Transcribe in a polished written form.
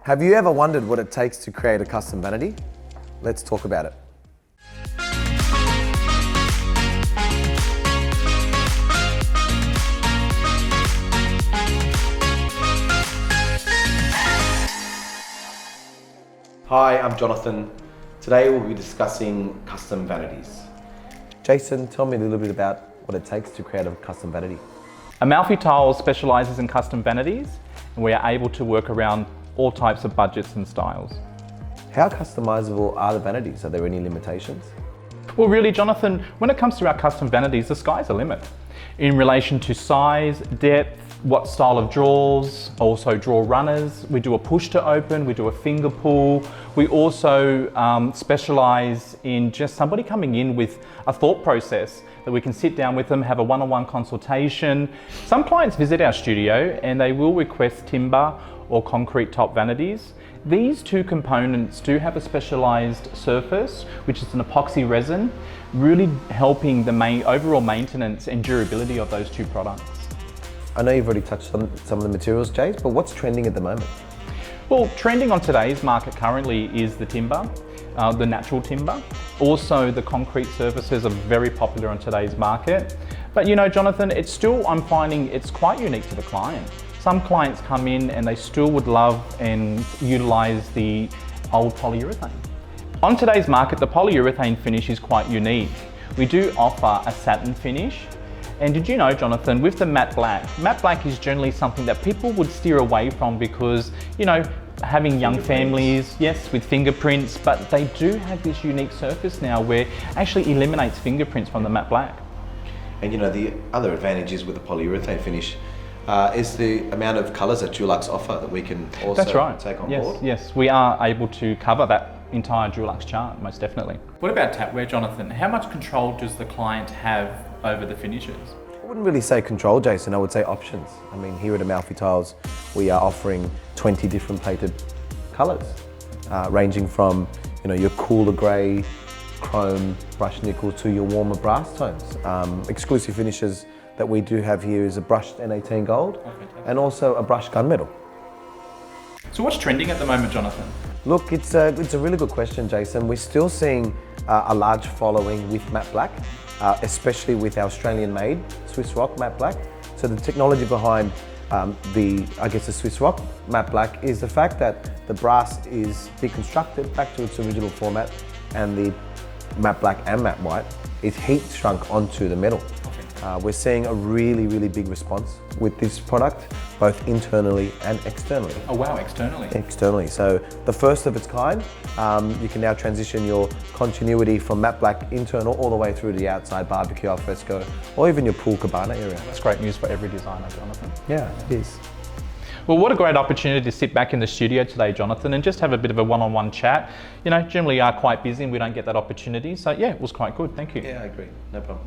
Have you ever wondered what it takes to create a custom vanity? Let's talk about it. Hi, I'm Jonathan. Today we'll be discussing custom vanities. Jason, tell me a little bit about what it takes to create a custom vanity. Amalfi Tiles specialises in custom vanities, and we are able to work around all types of budgets and styles. How customizable are the vanities? Are there any limitations? Well, really, Jonathan, when it comes to our custom vanities, the sky's the limit. In relation to size, depth, what style of drawers, also drawer runners. We do a push to open, we do a finger pull. We also specialise in just somebody coming in with a thought process that we can sit down with them, have a one-on-one consultation. Some clients visit our studio and they will request timber or concrete top vanities. These two components do have a specialised surface, which is an epoxy resin, really helping the overall maintenance and durability of those two products. I know you've already touched on some of the materials, Jace, but what's trending at the moment? Well, trending on today's market currently is the timber, the natural timber. Also, the concrete surfaces are very popular on today's market. But you know, Jonathan, I'm finding it's quite unique to the client. Some clients come in and they still would love and utilise the old polyurethane. On today's market, the polyurethane finish is quite unique. We do offer a satin finish. And did you know, Jonathan, with the matte black is generally something that people would steer away from because, you know, having young families, yes, with fingerprints, but they do have this unique surface now where it actually eliminates fingerprints from the matte black. And you know, the other advantages with the polyurethane finish is the amount of colours that Dulux offer that we can also take on board. Yes, we are able to cover that entire Dulux chart, most definitely. What about tapware, Jonathan? How much control does the client have over the finishes? I wouldn't really say control, Jason. I would say options. I mean, here at Amalfi Tiles, we are offering 20 different plated colours, ranging from, you know, your cooler grey, chrome, brushed nickel to your warmer brass tones. Exclusive finishes that we do have here is a brushed N18 gold and also a brushed gunmetal. So what's trending at the moment, Jonathan? Look, it's a really good question, Jason. We're still seeing a large following with matte black, especially with our Australian-made Swiss Rock matte black. So the technology behind the Swiss Rock matte black is the fact that the brass is deconstructed back to its original format, and the matte black and matte white is heat shrunk onto the metal. We're seeing a really, really big response with this product, both internally and externally. Oh wow, externally? Externally. So the first of its kind, you can now transition your continuity from matte black internal all the way through to the outside barbecue al fresco, or even your pool cabana area. That's great news for every designer, Jonathan. Yeah, it is. Well, what a great opportunity to sit back in the studio today, Jonathan, and just have a bit of a one-on-one chat. You know, generally are quite busy and we don't get that opportunity. So yeah, it was quite good. Thank you. Yeah, I agree. No problem.